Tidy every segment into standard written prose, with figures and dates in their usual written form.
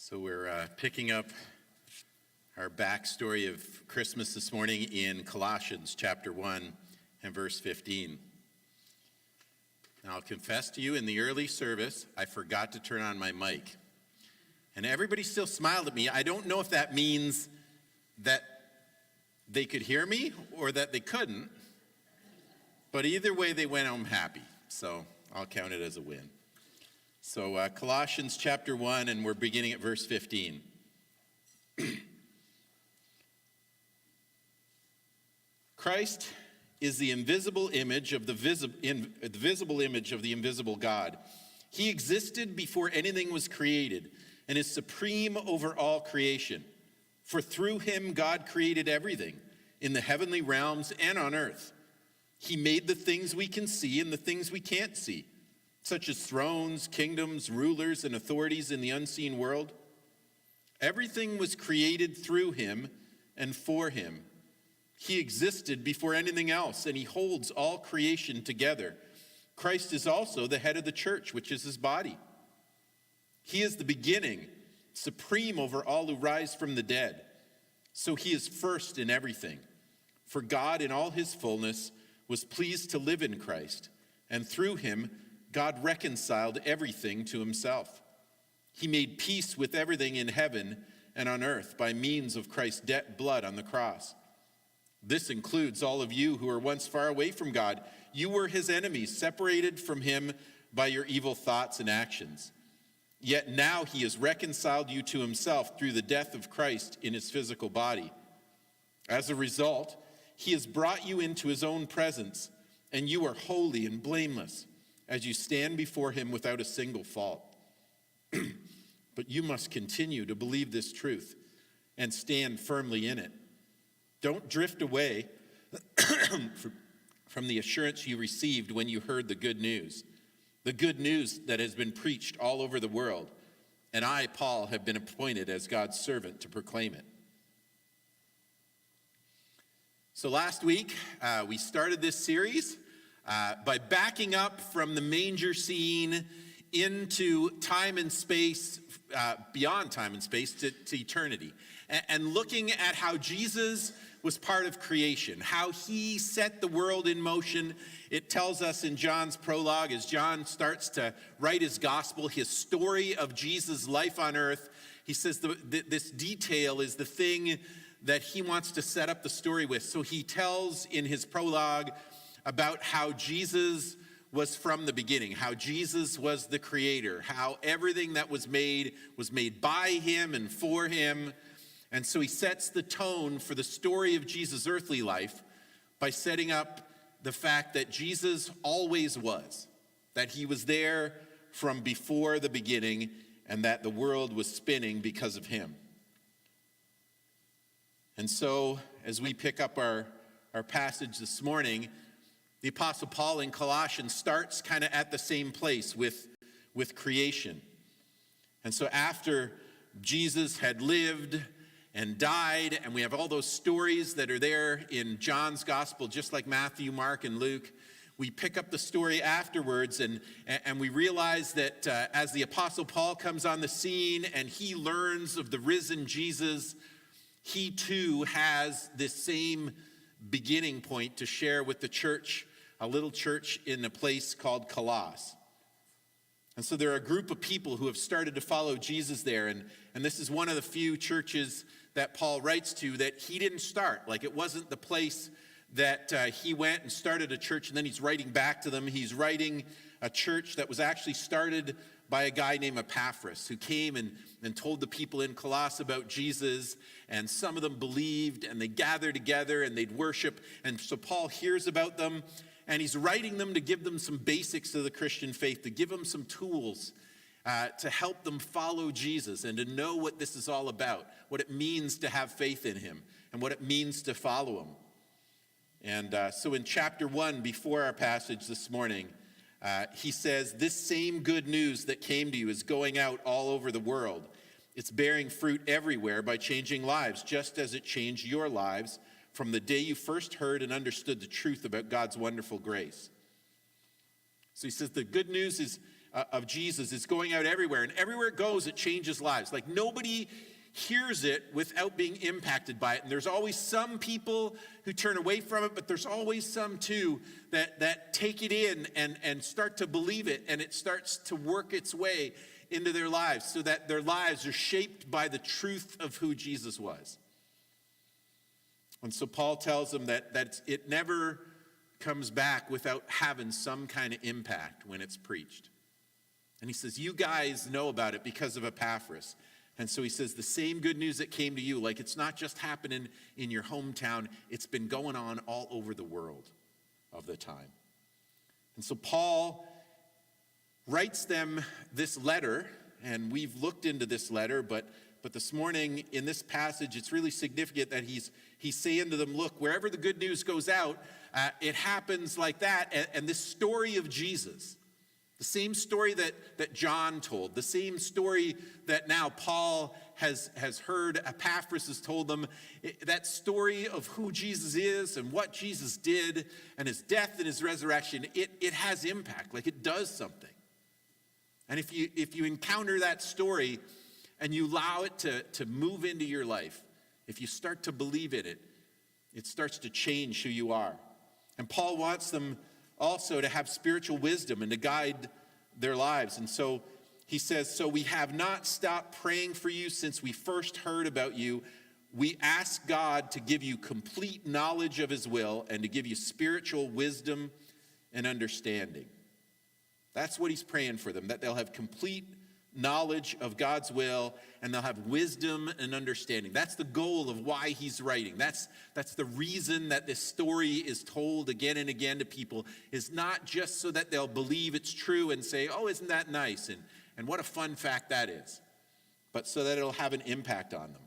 So we're picking up our backstory of Christmas this morning in Colossians chapter 1 and verse 15. Now I'll confess to you, in the early service, I forgot to turn on my mic. And everybody still smiled at me. I don't know if that means that they could hear me or that they couldn't. But either way, they went home happy. So I'll count it as a win. So Colossians chapter 1, and we're beginning at verse 15. Christ is the invisible image of the visible image of the invisible God. He existed before anything was created and is supreme over all creation. For through him God created everything in the heavenly realms and on earth. He made the things we can see and the things we can't see, such as thrones, kingdoms, rulers, and authorities in the unseen world. Everything was created through him and for him. He existed before anything else, and he holds all creation together. Christ is also the head of the church, which is his body. He is the beginning, supreme over all who rise from the dead. So he is first in everything. For God, in all his fullness, was pleased to live in Christ, and through him, God reconciled everything to himself. He made peace with everything in heaven and on earth by means of Christ's blood on the cross. This includes all of you who were once far away from God. You were his enemies, separated from him by your evil thoughts and actions. Yet now he has reconciled you to himself through the death of Christ in his physical body. As a result, he has brought you into his own presence, and you are holy and blameless as you stand before him without a single fault. But you must continue to believe this truth and stand firmly in it. Don't drift away from the assurance you received when you heard the good news that has been preached all over the world. And I, Paul, have been appointed as God's servant to proclaim it. So last week, we started this series by backing up from the manger scene into time and space, beyond time and space to eternity, and looking at how Jesus was part of creation, how he set the world in motion. It tells us in John's prologue, as John starts to write his gospel, his story of Jesus' life on earth. He says this detail is the thing that he wants to set up the story with. So he tells in his prologue about how Jesus was from the beginning, how Jesus was the creator, how everything that was made by him and for him. And so he sets the tone for the story of Jesus' earthly life by setting up the fact that Jesus always was, that he was there from before the beginning, and that the world was spinning because of him. And so as we pick up our passage this morning, the Apostle Paul in Colossians starts kind of at the same place with creation. And so after Jesus had lived and died, and we have all those stories that are there in John's gospel, just like Matthew, Mark, and Luke, we pick up the story afterwards, and we realize that as the Apostle Paul comes on the scene and he learns of the risen Jesus, he too has this same beginning point to share with the church, a little church in a place called Colossus. And so there are a group of people who have started to follow Jesus there, and this is one of the few churches that Paul writes to that he didn't start. Like, it wasn't the place that he went and started a church and then he's writing back to them. He's writing a church that was actually started by a guy named Epaphras, who came and told the people in Colossus about Jesus, and some of them believed, and they gathered together and they'd worship. And so Paul hears about them, and he's writing them to give them some basics of the Christian faith, to give them some tools to help them follow Jesus and to know what this is all about, what it means to have faith in him, and what it means to follow him. And so in chapter 1, before our passage this morning, he says, this same good news that came to you is going out all over the world. It's bearing fruit everywhere by changing lives, just as it changed your lives from the day you first heard and understood the truth about God's wonderful grace. So he says the good news is of Jesus is going out everywhere. And everywhere it goes, it changes lives. Like nobody hears it without being impacted by it. And there's always some people who turn away from it, but there's always some too that take it in and start to believe it. And it starts to work its way into their lives so that their lives are shaped by the truth of who Jesus was. And so Paul tells them that it never comes back without having some kind of impact when it's preached. And he says, you guys know about it because of Epaphras. And so he says, the same good news that came to you, like it's not just happening in your hometown, it's been going on all over the world of the time. And so Paul writes them this letter, and we've looked into this letter, but this morning in this passage, it's really significant that he's saying to them, look, wherever the good news goes out, it happens like that. And this story of Jesus, the same story that John told, the same story that now Paul has heard Epaphras has told them, that story of who Jesus is and what Jesus did and his death and his resurrection, it has impact, like it does something. And if you encounter that story and you allow it to move into your life, if you start to believe in it, it starts to change who you are. And Paul wants them also to have spiritual wisdom and to guide their lives. And so he says, so we have not stopped praying for you since we first heard about you. We ask God to give you complete knowledge of his will and to give you spiritual wisdom and understanding. That's what he's praying for them, that they'll have complete knowledge of God's will and they'll have wisdom and understanding. That's the goal of why he's writing. That's the reason that this story is told again and again to people, is not just so that they'll believe it's true and say, oh, isn't that nice? And what a fun fact that is. But so that it'll have an impact on them.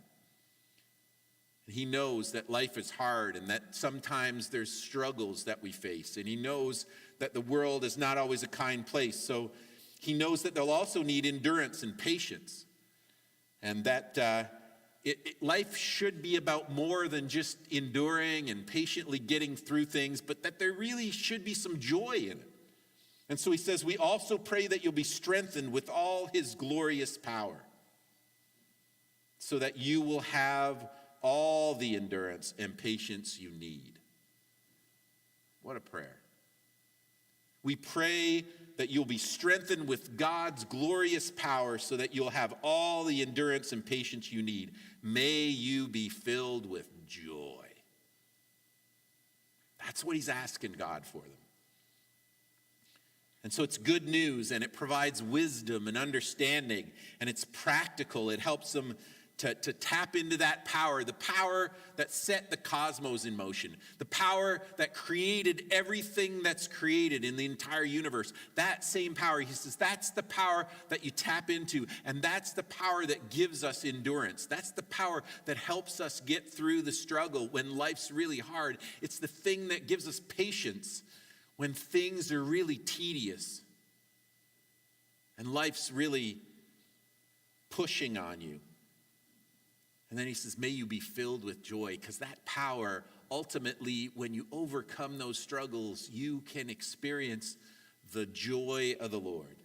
He knows that life is hard and that sometimes there's struggles that we face. And he knows that the world is not always a kind place. So he knows that they'll also need endurance and patience. And that life should be about more than just enduring and patiently getting through things, but that there really should be some joy in it. And so he says, we also pray that you'll be strengthened with all his glorious power, so that you will have all the endurance and patience you need. What a prayer. We pray that you'll be strengthened with God's glorious power so that you'll have all the endurance and patience you need. May you be filled with joy. That's what he's asking God for them. And so it's good news, and it provides wisdom and understanding, and it's practical. It helps them to tap into that power, the power that set the cosmos in motion, the power that created everything that's created in the entire universe. That same power, he says, that's the power that you tap into, and that's the power that gives us endurance. That's the power that helps us get through the struggle when life's really hard. It's the thing that gives us patience when things are really tedious and life's really pushing on you. And then he says, may you be filled with joy, because that power, ultimately, when you overcome those struggles, you can experience the joy of the Lord.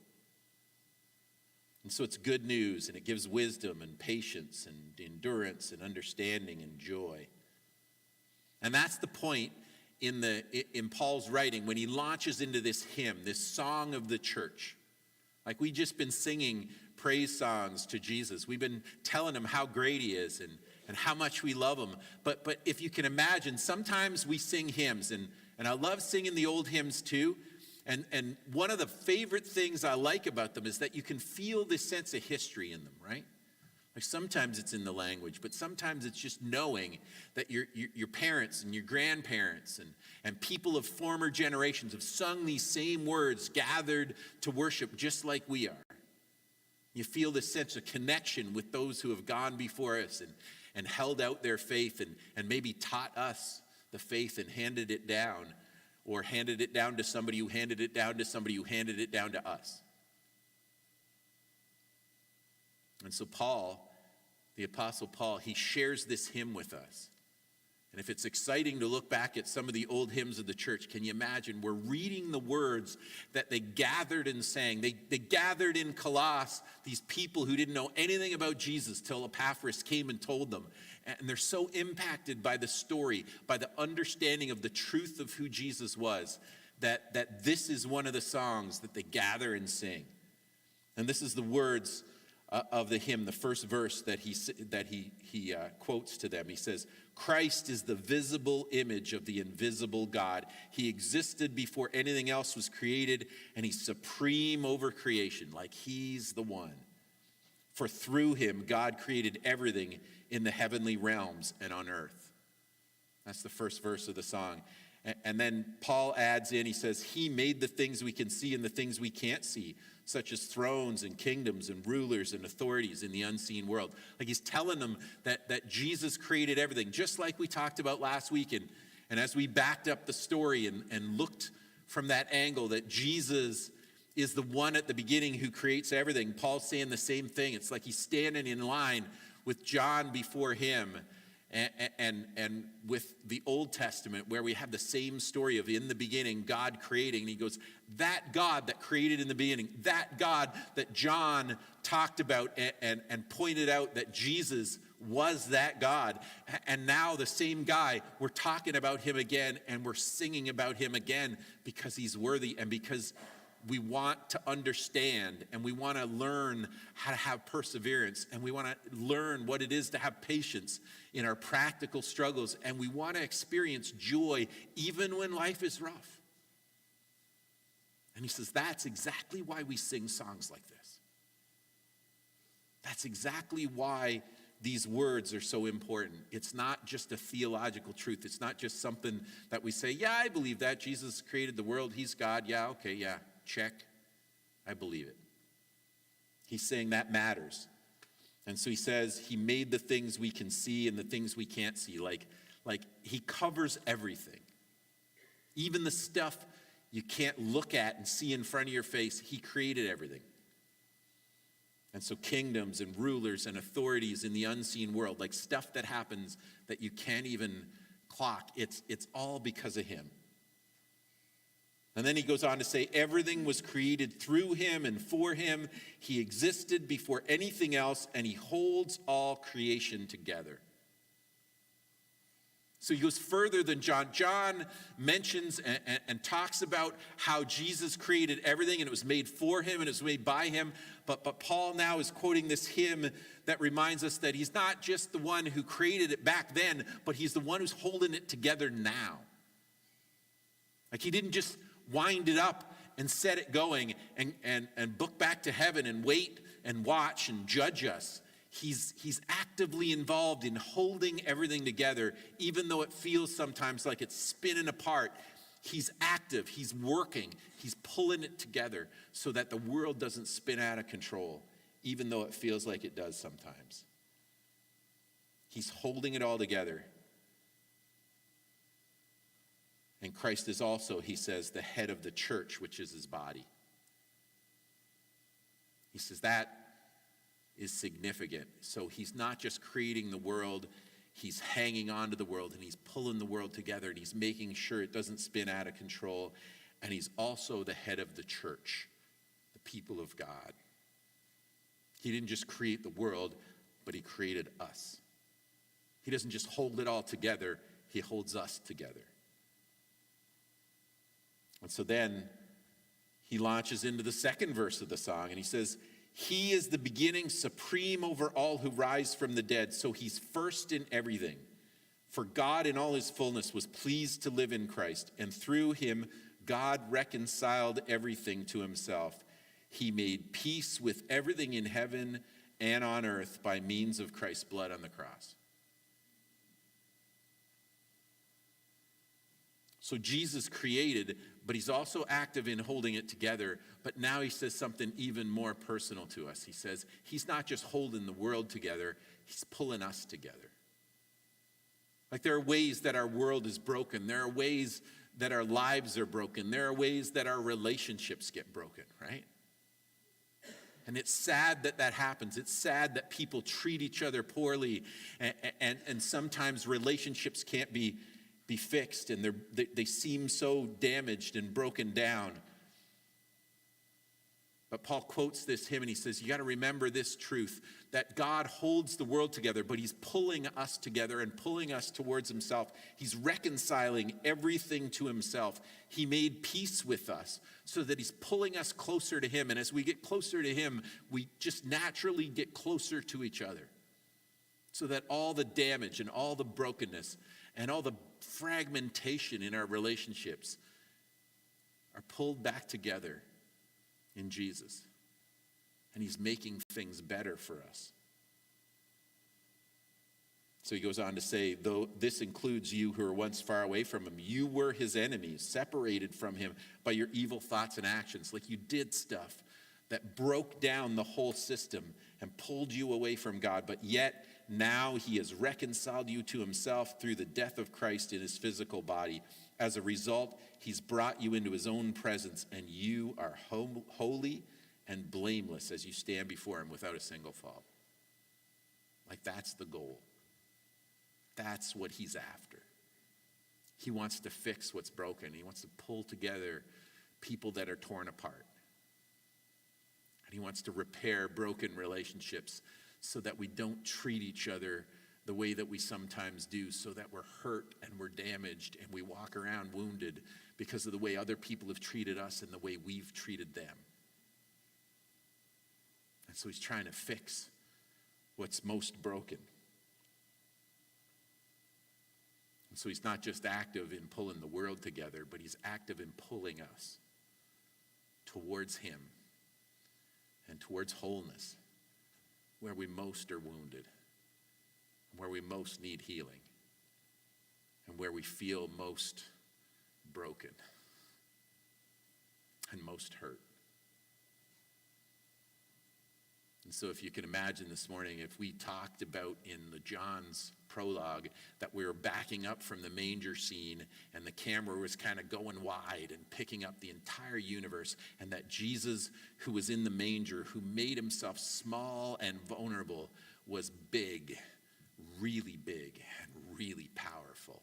And so it's good news, and it gives wisdom and patience and endurance and understanding and joy. And that's the point in Paul's writing when he launches into this hymn, this song of the church. Like we just been singing praise songs to Jesus. We've been telling him how great he is and how much we love him. But if you can imagine, sometimes we sing hymns, and I love singing the old hymns too. And one of the favorite things I like about them is that you can feel this sense of history in them, right? Like sometimes it's in the language, but sometimes it's just knowing that your parents and your grandparents and people of former generations have sung these same words, gathered to worship just like we are. You feel this sense of connection with those who have gone before us and held out their faith and maybe taught us the faith and handed it down, or handed it down to somebody who handed it down to somebody who handed it down to us. And so Paul, the Apostle Paul, he shares this hymn with us. And if it's exciting to look back at some of the old hymns of the church, can you imagine? We're reading the words that they gathered and sang. They gathered in Colossus, these people who didn't know anything about Jesus till Epaphras came and told them. And they're so impacted by the story, by the understanding of the truth of who Jesus was, that this is one of the songs that they gather and sing. And this is the words of the hymn, the first verse that he quotes to them. He says, Christ is the visible image of the invisible God. He existed before anything else was created, and he's supreme over creation, like he's the one. For through him, God created everything in the heavenly realms and on earth. That's the first verse of the song. And then Paul adds in, he says, he made the things we can see and the things we can't see, such as thrones and kingdoms and rulers and authorities in the unseen world. Like he's telling them that Jesus created everything, just like we talked about last week. And as we backed up the story and looked from that angle, that Jesus is the one at the beginning who creates everything. Paul's saying the same thing. It's like he's standing in line with John before him, and with the Old Testament, where we have the same story of in the beginning, God creating. And he goes, that God that created in the beginning, that God that John talked about and pointed out that Jesus was that God. And now the same guy, we're talking about him again, and we're singing about him again because he's worthy and because we want to understand, and we want to learn how to have perseverance, and we want to learn what it is to have patience in our practical struggles, and we want to experience joy even when life is rough. And he says that's exactly why we sing songs like this. That's exactly why these words are so important. It's not just a theological truth. It's not just something that we say, yeah, I believe that. Jesus created the world. He's God. Yeah, okay, yeah. Check. I believe it. He's saying that matters. And so he says he made the things we can see and the things we can't see. Like he covers everything. Even the stuff you can't look at and see in front of your face, he created everything. And so kingdoms and rulers and authorities in the unseen world, like stuff that happens that you can't even clock, it's all because of him. And then he goes on to say, everything was created through him and for him. He existed before anything else, and he holds all creation together. So he goes further than John. John mentions and talks about how Jesus created everything, and it was made for him, and it was made by him. But Paul now is quoting this hymn that reminds us that he's not just the one who created it back then, but he's the one who's holding it together now. Like he didn't just wind it up and set it going and book back to heaven and wait and watch and judge us. He's actively involved in holding everything together, even though it feels sometimes like it's spinning apart. He's active, he's working, he's pulling it together so that the world doesn't spin out of control, even though it feels like it does sometimes. He's holding it all together. And Christ is also, he says, the head of the church, which is his body. He says that is significant. So he's not just creating the world, he's hanging on to the world, and he's pulling the world together, and he's making sure it doesn't spin out of control. And he's also the head of the church, the people of God. He didn't just create the world, but he created us. He doesn't just hold it all together, he holds us together. And so then he launches into the second verse of the song, and he says, he is the beginning, supreme over all who rise from the dead. So he's first in everything. For God in all his fullness was pleased to live in Christ, and through him God reconciled everything to himself. He made peace with everything in heaven and on earth by means of Christ's blood on the cross. So Jesus created, but he's also active in holding it together. But now he says something even more personal to us. He says he's not just holding the world together, he's pulling us together. Like there are ways that our world is broken. There are ways that our lives are broken. There are ways that our relationships get broken, right? And it's sad that that happens. It's sad that people treat each other poorly, and sometimes relationships can't be fixed, and they seem so damaged and broken down. But Paul quotes this hymn, and he says, you got to remember this truth, that God holds the world together, but he's pulling us together and pulling us towards himself. He's reconciling everything to himself. He made peace with us so that he's pulling us closer to him. And as we get closer to him, we just naturally get closer to each other, so that all the damage and all the brokenness and all the fragmentation in our relationships are pulled back together in Jesus. And he's making things better for us. So he goes on to say, though this includes you who were once far away from him, you were his enemies, separated from him by your evil thoughts and actions. Like, you did stuff that broke down the whole system and pulled you away from God, but yet now he has reconciled you to himself through the death of Christ in his physical body. As a result, he's brought you into his own presence, and you are holy and blameless as you stand before him without a single fault. Like, that's the goal. That's what he's after. He wants to fix what's broken. He wants to pull together people that are torn apart. And he wants to repair broken relationships so that we don't treat each other the way that we sometimes do, so that we're hurt and we're damaged and we walk around wounded because of the way other people have treated us and the way we've treated them. And so he's trying to fix what's most broken. And so he's not just active in pulling the world together, but he's active in pulling us towards him and towards wholeness, where we most are wounded, where we most need healing, and where we feel most broken and most hurt. And so if you can imagine this morning, if we talked about in the John's prologue that we were backing up from the manger scene and the camera was kind of going wide and picking up the entire universe, and that Jesus, who was in the manger, who made himself small and vulnerable, was big, really big and really powerful,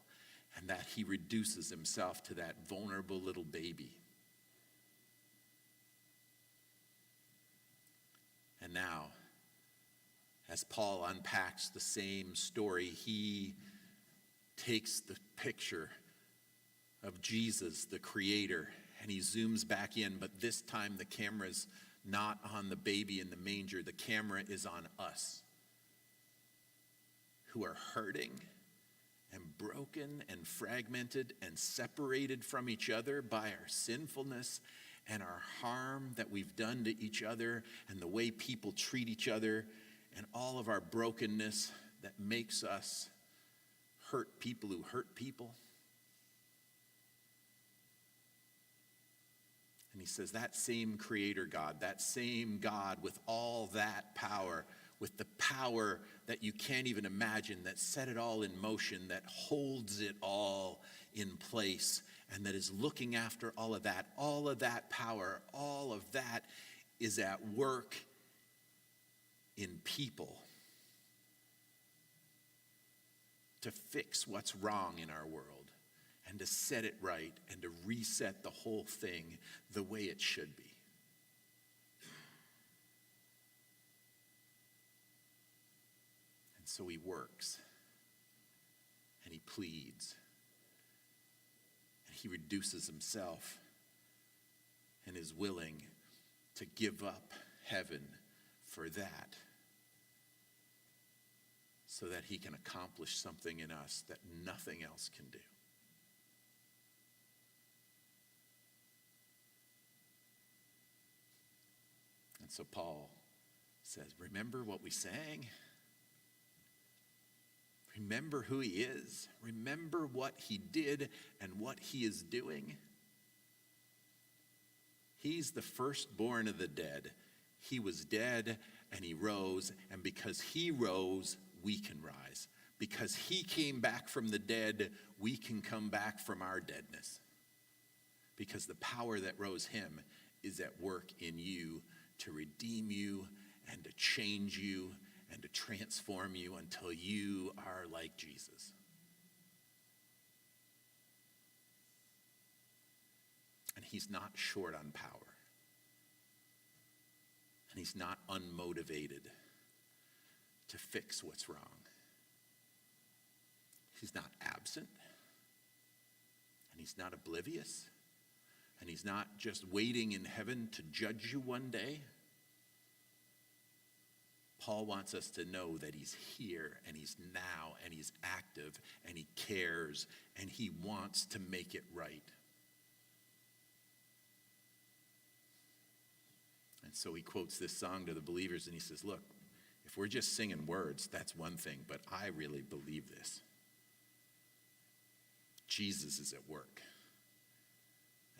and that he reduces himself to that vulnerable little baby. And now, as Paul unpacks the same story, he takes the picture of Jesus, the creator, and he zooms back in, but this time the camera's not on the baby in the manger. The camera is on us, who are hurting and broken and fragmented and separated from each other by our sinfulness and our harm that we've done to each other and the way people treat each other and all of our brokenness that makes us hurt people who hurt people. And he says that same creator God, that same God with all that power, with the power that you can't even imagine, that set it all in motion, that holds it all in place, and that is looking after all of that power, all of that is at work in people to fix what's wrong in our world and to set it right and to reset the whole thing the way it should be. And so he works and he pleads. He reduces himself and is willing to give up heaven for that, so that he can accomplish something in us that nothing else can do. And so Paul says, remember what we sang? Remember who he is. Remember what he did and what he is doing. He's the firstborn of the dead. He was dead and he rose, and because he rose, we can rise. Because he came back from the dead, we can come back from our deadness. Because the power that rose him is at work in you to redeem you and to change you and to transform you until you are like Jesus. And he's not short on power. And he's not unmotivated to fix what's wrong. He's not absent. And he's not oblivious. And he's not just waiting in heaven to judge you one day. Paul wants us to know that he's here and he's now and he's active and he cares and he wants to make it right. And so he quotes this song to the believers and he says, look, if we're just singing words, that's one thing, but I really believe this. Jesus is at work.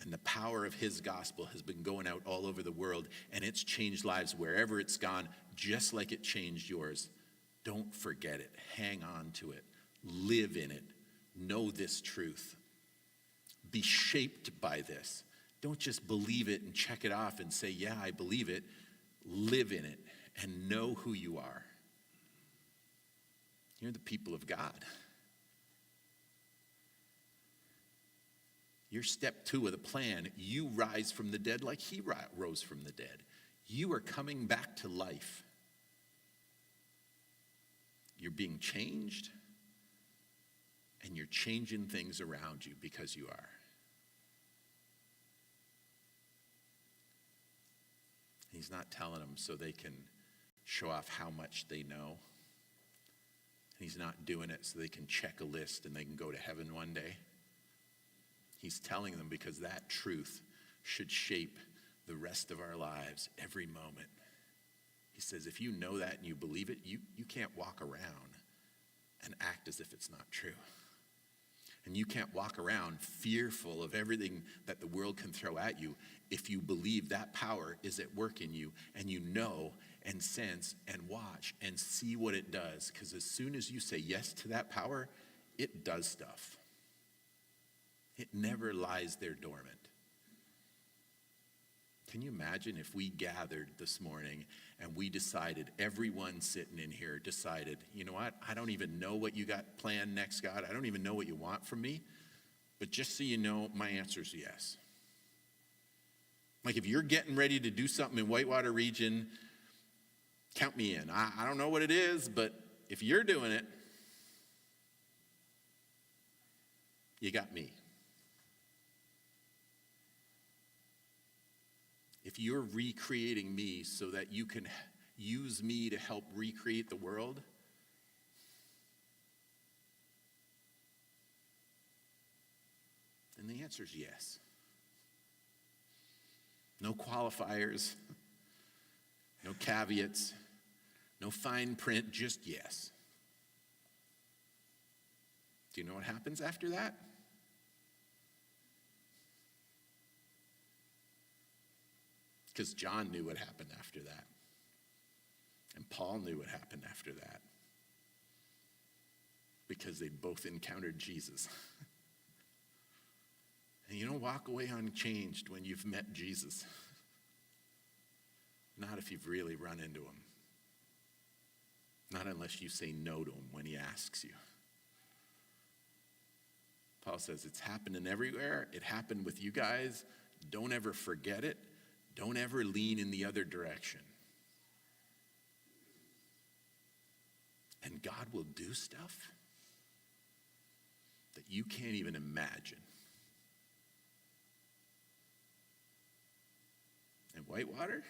And the power of his gospel has been going out all over the world, and it's changed lives wherever it's gone, just like it changed yours. Don't forget it. Hang on to it. Live in it. Know this truth. Be shaped by this. Don't just believe it and check it off and say, yeah, I believe it. Live in it and know who you are. You're the people of God. You're step 2 of the plan. You rise from the dead like he rose from the dead. You are coming back to life. You're being changed, and you're changing things around you because you are. He's not telling them so they can show off how much they know. He's not doing it so they can check a list and they can go to heaven one day. He's telling them because that truth should shape the rest of our lives every moment. He says, if you know that and you believe it, you can't walk around and act as if it's not true. And you can't walk around fearful of everything that the world can throw at you if you believe that power is at work in you and you know and sense and watch and see what it does. Because as soon as you say yes to that power, it does stuff. It never lies there dormant. Can you imagine if we gathered this morning and we decided, everyone sitting in here decided, you know what, I don't even know what you got planned next, God. I don't even know what you want from me. But just so you know, my answer is yes. Like if you're getting ready to do something in Whitewater region, count me in. I don't know what it is, but if you're doing it, you got me. If you're recreating me so that you can use me to help recreate the world, then the answer is yes. No qualifiers, no caveats, no fine print, just yes. Do you know what happens after that? Because John knew what happened after that. And Paul knew what happened after that. Because they both encountered Jesus. And you don't walk away unchanged when you've met Jesus. Not if you've really run into him. Not unless you say no to him when he asks you. Paul says it's happening everywhere. It happened with you guys. Don't ever forget it. Don't ever lean in the other direction. And God will do stuff that you can't even imagine. And Whitewater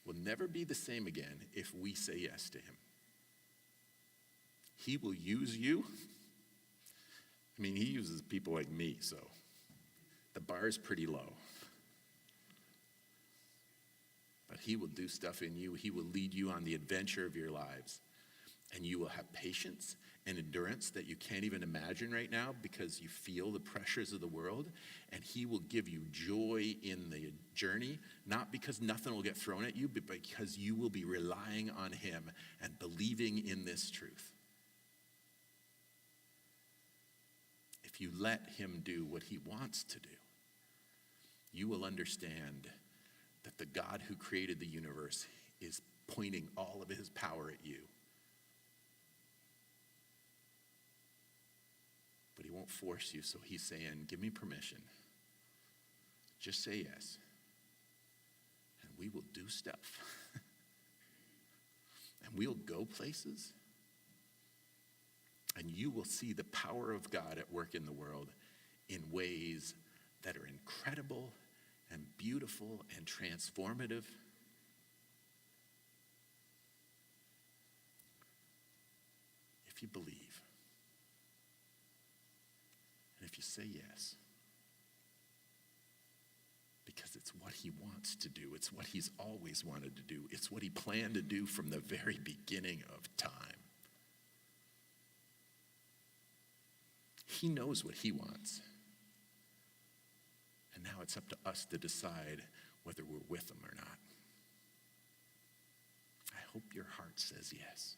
will never be the same again if we say yes to him. He will use you. I mean, he uses people like me, so the bar is pretty low. But he will do stuff in you. He will lead you on the adventure of your lives. And you will have patience and endurance that you can't even imagine right now because you feel the pressures of the world. And he will give you joy in the journey, not because nothing will get thrown at you, but because you will be relying on him and believing in this truth. If you let him do what he wants to do, you will understand that the God who created the universe is pointing all of his power at you. But he won't force you, so he's saying, give me permission. Just say yes. And we will do stuff. And we'll go places. And you will see the power of God at work in the world in ways that are incredible and beautiful and transformative. If you believe, and if you say yes, because it's what he wants to do, it's what he's always wanted to do, it's what he planned to do from the very beginning of time. He knows what he wants. And now it's up to us to decide whether we're with him or not. I hope your heart says yes.